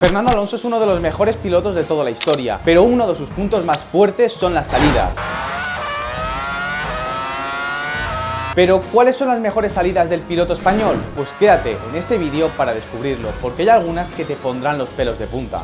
Fernando Alonso es uno de los mejores pilotos de toda la historia, pero uno de sus puntos más fuertes son las salidas. Pero, ¿cuáles son las mejores salidas del piloto español? Pues quédate en este vídeo para descubrirlo, porque hay algunas que te pondrán los pelos de punta.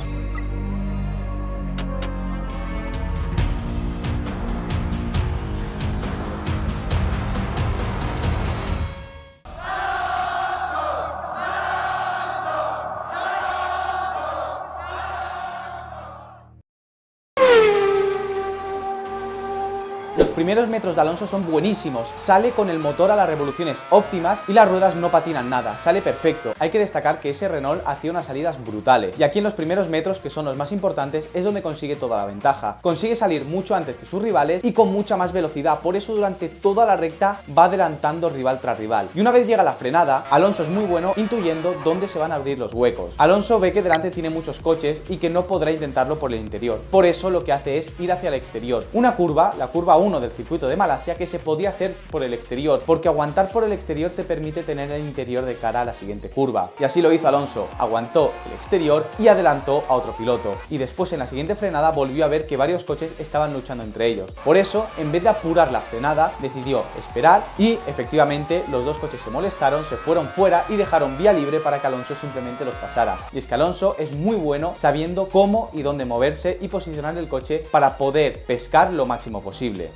Los primeros metros de Alonso son buenísimos, sale con el motor a las revoluciones óptimas y las ruedas no patinan nada, sale perfecto. Hay que destacar que ese Renault hacía unas salidas brutales y aquí en los primeros metros, que son los más importantes, es donde consigue toda la ventaja. Consigue salir mucho antes que sus rivales y con mucha más velocidad, por eso durante toda la recta va adelantando rival tras rival. Y una vez llega la frenada, Alonso es muy bueno intuyendo dónde se van a abrir los huecos. Alonso ve que delante tiene muchos coches y que no podrá intentarlo por el interior, por eso lo que hace es ir hacia el exterior. Una curva, la curva 1 del circuito de Malasia, que se podía hacer por el exterior, porque aguantar por el exterior te permite tener el interior de cara a la siguiente curva. Y así lo hizo Alonso, aguantó el exterior y adelantó a otro piloto. Y después en la siguiente frenada volvió a ver que varios coches estaban luchando entre ellos. Por eso, en vez de apurar la frenada, decidió esperar y efectivamente los dos coches se molestaron, se fueron fuera y dejaron vía libre para que Alonso simplemente los pasara. Y es que Alonso es muy bueno sabiendo cómo y dónde moverse y posicionar el coche para poder pescar lo máximo posible.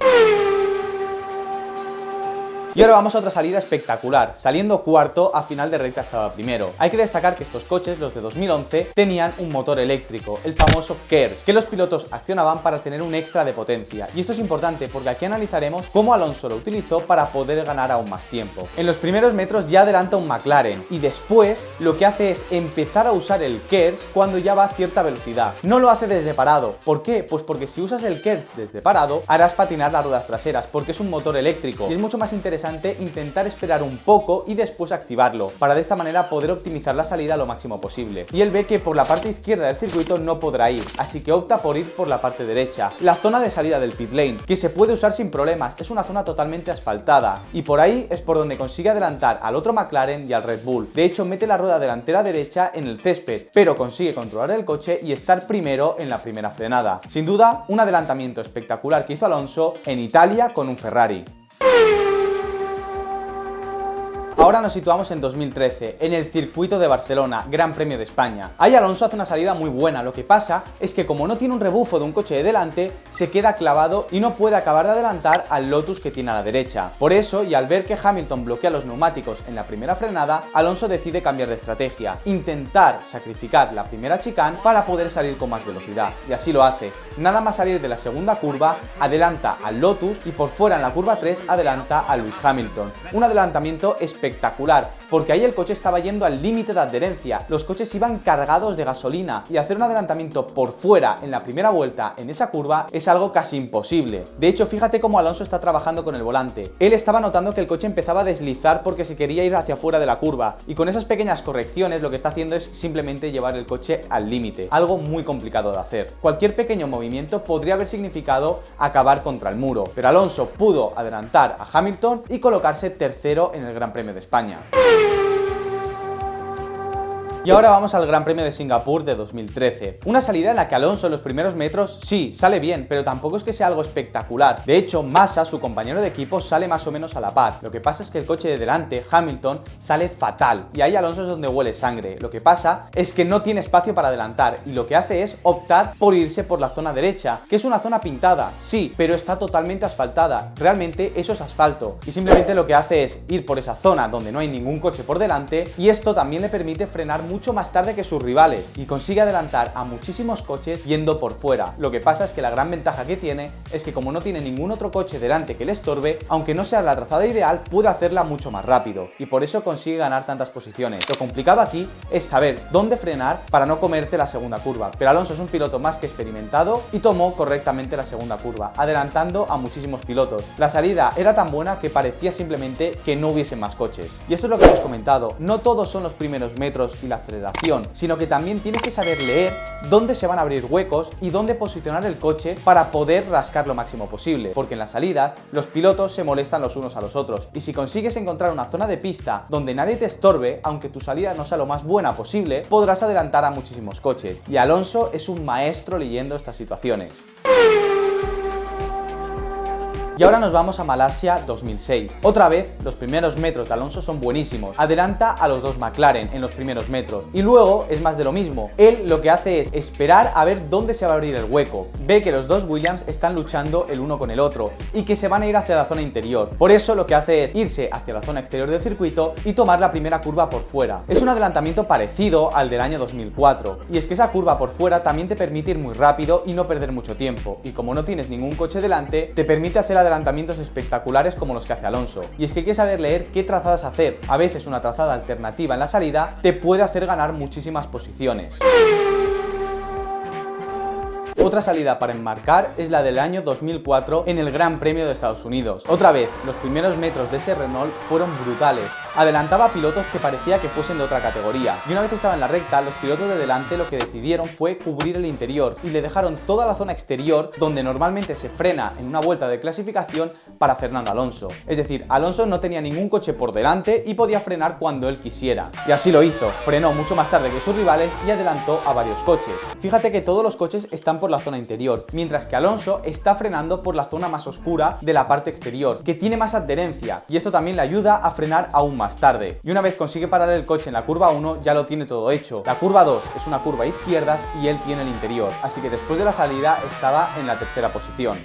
Y ahora vamos a otra salida espectacular, saliendo cuarto, a final de recta estaba primero. Hay que destacar que estos coches, los de 2011, tenían un motor eléctrico, el famoso KERS, que los pilotos accionaban para tener un extra de potencia. Y esto es importante porque aquí analizaremos cómo Alonso lo utilizó para poder ganar aún más tiempo. En los primeros metros ya adelanta un McLaren y después lo que hace es empezar a usar el KERS cuando ya va a cierta velocidad. No lo hace desde parado. ¿Por qué? Pues porque si usas el KERS desde parado, harás patinar las ruedas traseras porque es un motor eléctrico y es mucho más interesante intentar esperar un poco y después activarlo, para de esta manera poder optimizar la salida lo máximo posible. Y él ve que por la parte izquierda del circuito no podrá ir, así que opta por ir por la parte derecha, la zona de salida del pit lane, que se puede usar sin problemas, es una zona totalmente asfaltada, y por ahí es por donde consigue adelantar al otro McLaren y al Red Bull. De hecho, mete la rueda delantera derecha en el césped, pero consigue controlar el coche y estar primero en la primera frenada. Sin duda, un adelantamiento espectacular que hizo Alonso en Italia con un Ferrari. Ahora nos situamos en 2013, en el circuito de Barcelona, Gran Premio de España. Ahí Alonso hace una salida muy buena, lo que pasa es que como no tiene un rebufo de un coche de delante, se queda clavado y no puede acabar de adelantar al Lotus que tiene a la derecha. Por eso, y al ver que Hamilton bloquea los neumáticos en la primera frenada, Alonso decide cambiar de estrategia, intentar sacrificar la primera chicane para poder salir con más velocidad. Y así lo hace. Nada más salir de la segunda curva, adelanta al Lotus y por fuera en la curva 3 adelanta a Lewis Hamilton. Un adelantamiento espectacular, porque ahí el coche estaba yendo al límite de adherencia, los coches iban cargados de gasolina y hacer un adelantamiento por fuera en la primera vuelta en esa curva es algo casi imposible. De hecho, fíjate cómo Alonso está trabajando con el volante. Él estaba notando que el coche empezaba a deslizar porque se quería ir hacia fuera de la curva y con esas pequeñas correcciones lo que está haciendo es simplemente llevar el coche al límite, algo muy complicado de hacer. Cualquier pequeño movimiento podría haber significado acabar contra el muro, pero Alonso pudo adelantar a Hamilton y colocarse tercero en el Gran Premio de España. Y ahora vamos al Gran Premio de Singapur de 2013. Una salida en la que Alonso en los primeros metros sí, sale bien, pero tampoco es que sea algo espectacular. De hecho, Massa, su compañero de equipo, sale más o menos a la par. Lo que pasa es que el coche de delante, Hamilton, sale fatal. Y ahí Alonso es donde huele sangre. Lo que pasa es que no tiene espacio para adelantar y lo que hace es optar por irse por la zona derecha, que es una zona pintada, sí, pero está totalmente asfaltada. Realmente eso es asfalto. Y simplemente lo que hace es ir por esa zona donde no hay ningún coche por delante y esto también le permite frenar mucho más tarde que sus rivales y consigue adelantar a muchísimos coches yendo por fuera. Lo que pasa es que la gran ventaja que tiene es que como no tiene ningún otro coche delante que le estorbe, aunque no sea la trazada ideal, puede hacerla mucho más rápido y por eso consigue ganar tantas posiciones. Lo complicado aquí es saber dónde frenar para no comerte la segunda curva, pero Alonso es un piloto más que experimentado y tomó correctamente la segunda curva, adelantando a muchísimos pilotos. La salida era tan buena que parecía simplemente que no hubiese más coches. Y esto es lo que hemos comentado, no todos son los primeros metros y la aceleración, sino que también tiene que saber leer dónde se van a abrir huecos y dónde posicionar el coche para poder rascar lo máximo posible, porque en las salidas los pilotos se molestan los unos a los otros, y si consigues encontrar una zona de pista donde nadie te estorbe, aunque tu salida no sea lo más buena posible, podrás adelantar a muchísimos coches, y Alonso es un maestro leyendo estas situaciones. Y ahora nos vamos a Malasia 2006. Otra vez, los primeros metros de Alonso son buenísimos. Adelanta a los dos McLaren en los primeros metros. Y luego es más de lo mismo. Él lo que hace es esperar a ver dónde se va a abrir el hueco. Ve que los dos Williams están luchando el uno con el otro y que se van a ir hacia la zona interior. Por eso lo que hace es irse hacia la zona exterior del circuito y tomar la primera curva por fuera. Es un adelantamiento parecido al del año 2004. Y es que esa curva por fuera también te permite ir muy rápido y no perder mucho tiempo. Y como no tienes ningún coche delante, te permite hacer adelantamientos espectaculares como los que hace Alonso. Y es que hay que saber leer qué trazadas hacer. A veces una trazada alternativa en la salida te puede hacer ganar muchísimas posiciones. Otra salida para enmarcar es la del año 2004 en el Gran Premio de Estados Unidos. Otra vez, los primeros metros de ese Renault fueron brutales. Adelantaba a pilotos que parecía que fuesen de otra categoría. Y una vez estaba en la recta, los pilotos de delante lo que decidieron fue cubrir el interior y le dejaron toda la zona exterior donde normalmente se frena en una vuelta de clasificación para Fernando Alonso. Es decir, Alonso no tenía ningún coche por delante y podía frenar cuando él quisiera. Y así lo hizo, frenó mucho más tarde que sus rivales y adelantó a varios coches. Fíjate que todos los coches están por la zona interior, mientras que Alonso está frenando por la zona más oscura de la parte exterior, que tiene más adherencia, y esto también le ayuda a frenar aún más tarde. Y una vez consigue parar el coche en la curva 1, ya lo tiene todo hecho. La curva 2 es una curva a izquierdas y él tiene el interior, así que después de la salida estaba en la tercera posición.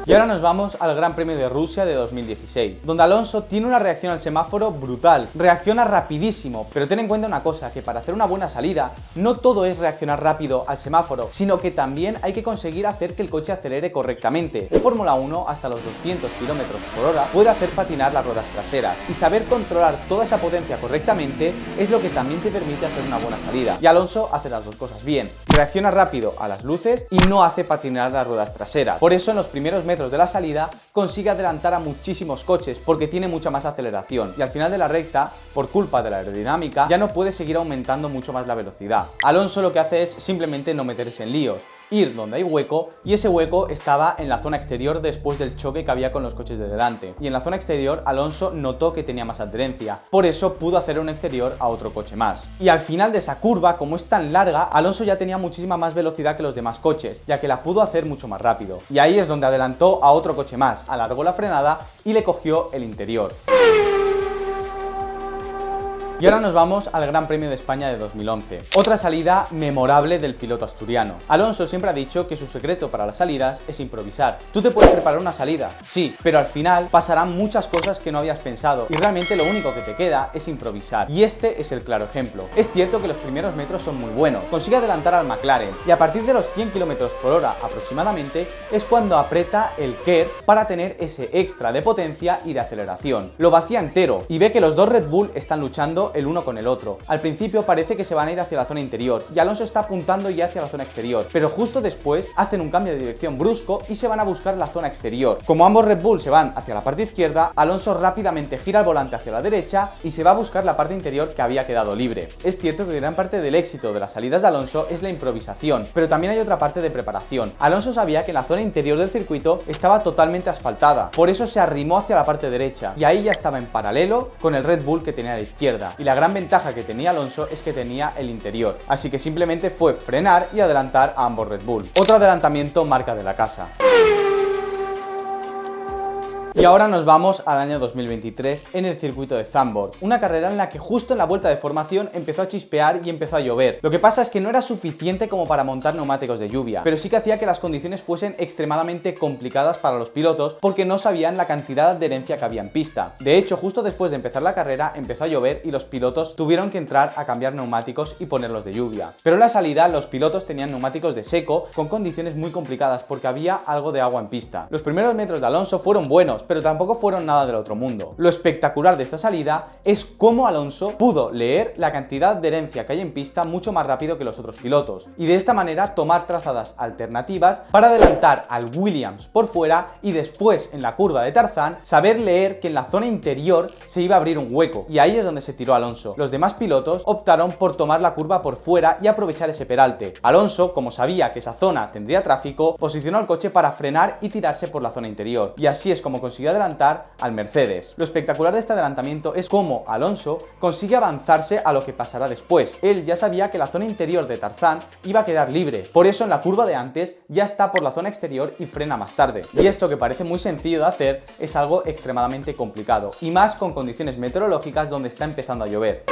Y ahora nos vamos al Gran Premio de Rusia de 2016, donde Alonso tiene una reacción al semáforo brutal, reacciona rapidísimo, pero ten en cuenta una cosa, que para hacer una buena salida, no todo es reaccionar rápido al semáforo, sino que también hay que conseguir hacer que el coche acelere correctamente. En Fórmula 1, hasta los 200 km/h, puede hacer patinar las ruedas traseras, y saber controlar toda esa potencia correctamente es lo que también te permite hacer una buena salida. Y Alonso hace las dos cosas bien, reacciona rápido a las luces y no hace patinar las ruedas traseras. Por eso en los primeros metros de la salida consigue adelantar a muchísimos coches porque tiene mucha más aceleración, y al final de la recta, por culpa de la aerodinámica, ya no puede seguir aumentando mucho más la velocidad. Alonso lo que hace es simplemente no meterse en líos, ir donde hay hueco, y ese hueco estaba en la zona exterior después del choque que había con los coches de delante. Y en la zona exterior Alonso notó que tenía más adherencia, por eso pudo hacer un exterior a otro coche más. Y al final de esa curva, como es tan larga, Alonso ya tenía muchísima más velocidad que los demás coches, ya que la pudo hacer mucho más rápido. Y ahí es donde adelantó a otro coche más, alargó la frenada y le cogió el interior. Y ahora nos vamos al Gran Premio de España de 2011. Otra salida memorable del piloto asturiano. Alonso siempre ha dicho que su secreto para las salidas es improvisar. Tú te puedes preparar una salida, sí, pero al final pasarán muchas cosas que no habías pensado y realmente lo único que te queda es improvisar. Y este es el claro ejemplo. Es cierto que los primeros metros son muy buenos. Consigue adelantar al McLaren y a partir de los 100 km/h aproximadamente es cuando aprieta el KERS para tener ese extra de potencia y de aceleración. Lo vacía entero y ve que los dos Red Bull están luchando el uno con el otro. Al principio parece que se van a ir hacia la zona interior y Alonso está apuntando ya hacia la zona exterior, pero justo después hacen un cambio de dirección brusco y se van a buscar la zona exterior. Como ambos Red Bull se van hacia la parte izquierda, Alonso rápidamente gira el volante hacia la derecha y se va a buscar la parte interior que había quedado libre. Es cierto que gran parte del éxito de las salidas de Alonso es la improvisación, pero también hay otra parte de preparación. Alonso sabía que la zona interior del circuito estaba totalmente asfaltada, por eso se arrimó hacia la parte derecha y ahí ya estaba en paralelo con el Red Bull que tenía a la izquierda. Y la gran ventaja que tenía Alonso es que tenía el interior, así que simplemente fue frenar y adelantar a ambos Red Bull. Otro adelantamiento marca de la casa. Y ahora nos vamos al año 2023 en el circuito de Zandvoort, una carrera en la que justo en la vuelta de formación empezó a chispear y empezó a llover. Lo que pasa es que no era suficiente como para montar neumáticos de lluvia, pero sí que hacía que las condiciones fuesen extremadamente complicadas para los pilotos porque no sabían la cantidad de adherencia que había en pista. De hecho, justo después de empezar la carrera empezó a llover y los pilotos tuvieron que entrar a cambiar neumáticos y ponerlos de lluvia. Pero en la salida los pilotos tenían neumáticos de seco con condiciones muy complicadas porque había algo de agua en pista. Los primeros metros de Alonso fueron buenos, pero tampoco fueron nada del otro mundo. Lo espectacular de esta salida es cómo Alonso pudo leer la cantidad de herencia que hay en pista mucho más rápido que los otros pilotos, y de esta manera tomar trazadas alternativas para adelantar al Williams por fuera y después en la curva de Tarzán saber leer que en la zona interior se iba a abrir un hueco, y ahí es donde se tiró Alonso. Los demás pilotos optaron por tomar la curva por fuera y aprovechar ese peralte. Alonso, como sabía que esa zona tendría tráfico, posicionó el coche para frenar y tirarse por la zona interior, y así es como consiguió adelantar al Mercedes. Lo espectacular de este adelantamiento es cómo Alonso consigue avanzarse a lo que pasará después. Él ya sabía que la zona interior de Tarzán iba a quedar libre, por eso en la curva de antes ya está por la zona exterior y frena más tarde. Y esto, que parece muy sencillo de hacer, es algo extremadamente complicado, y más con condiciones meteorológicas donde está empezando a llover.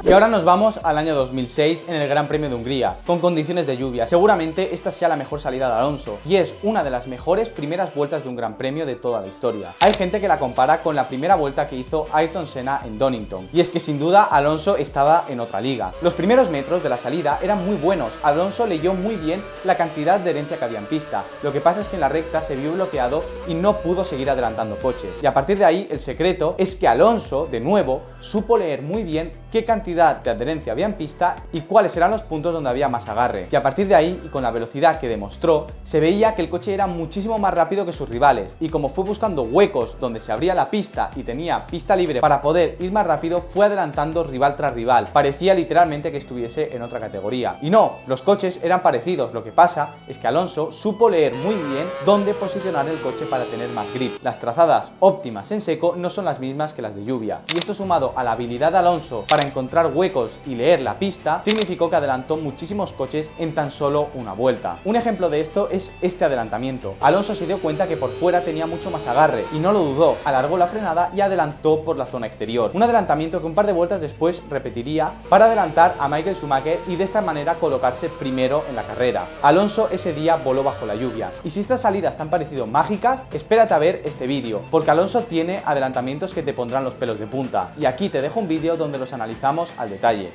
Y ahora nos vamos al año 2006 en el Gran Premio de Hungría, con condiciones de lluvia. Seguramente esta sea la mejor salida de Alonso, y es una de las mejores primeras vueltas de un Gran Premio de toda la historia. Hay gente que la compara con la primera vuelta que hizo Ayrton Senna en Donington, y es que sin duda Alonso estaba en otra liga. Los primeros metros de la salida eran muy buenos, Alonso leyó muy bien la cantidad de herencia que había en pista. Lo que pasa es que en la recta se vio bloqueado y no pudo seguir adelantando coches. Y a partir de ahí el secreto es que Alonso, de nuevo, supo leer muy bien qué cantidad de adherencia había en pista y cuáles eran los puntos donde había más agarre. Y a partir de ahí, y con la velocidad que demostró, se veía que el coche era muchísimo más rápido que sus rivales, y como fue buscando huecos donde se abría la pista y tenía pista libre para poder ir más rápido, fue adelantando rival tras rival. Parecía literalmente que estuviese en otra categoría. Y no, los coches eran parecidos, lo que pasa es que Alonso supo leer muy bien dónde posicionar el coche para tener más grip. Las trazadas óptimas en seco no son las mismas que las de lluvia, y esto, sumado a la habilidad de Alonso para encontrar huecos y leer la pista, significó que adelantó muchísimos coches en tan solo una vuelta. Un ejemplo de esto es este adelantamiento. Alonso se dio cuenta que por fuera tenía mucho más agarre y no lo dudó, alargó la frenada y adelantó por la zona exterior. Un adelantamiento que un par de vueltas después repetiría para adelantar a Michael Schumacher y de esta manera colocarse primero en la carrera. Alonso ese día voló bajo la lluvia, y si estas salidas te han parecido mágicas, espérate a ver este vídeo, porque Alonso tiene adelantamientos que te pondrán los pelos de punta, y aquí te dejo un vídeo donde los analizamos al detalle.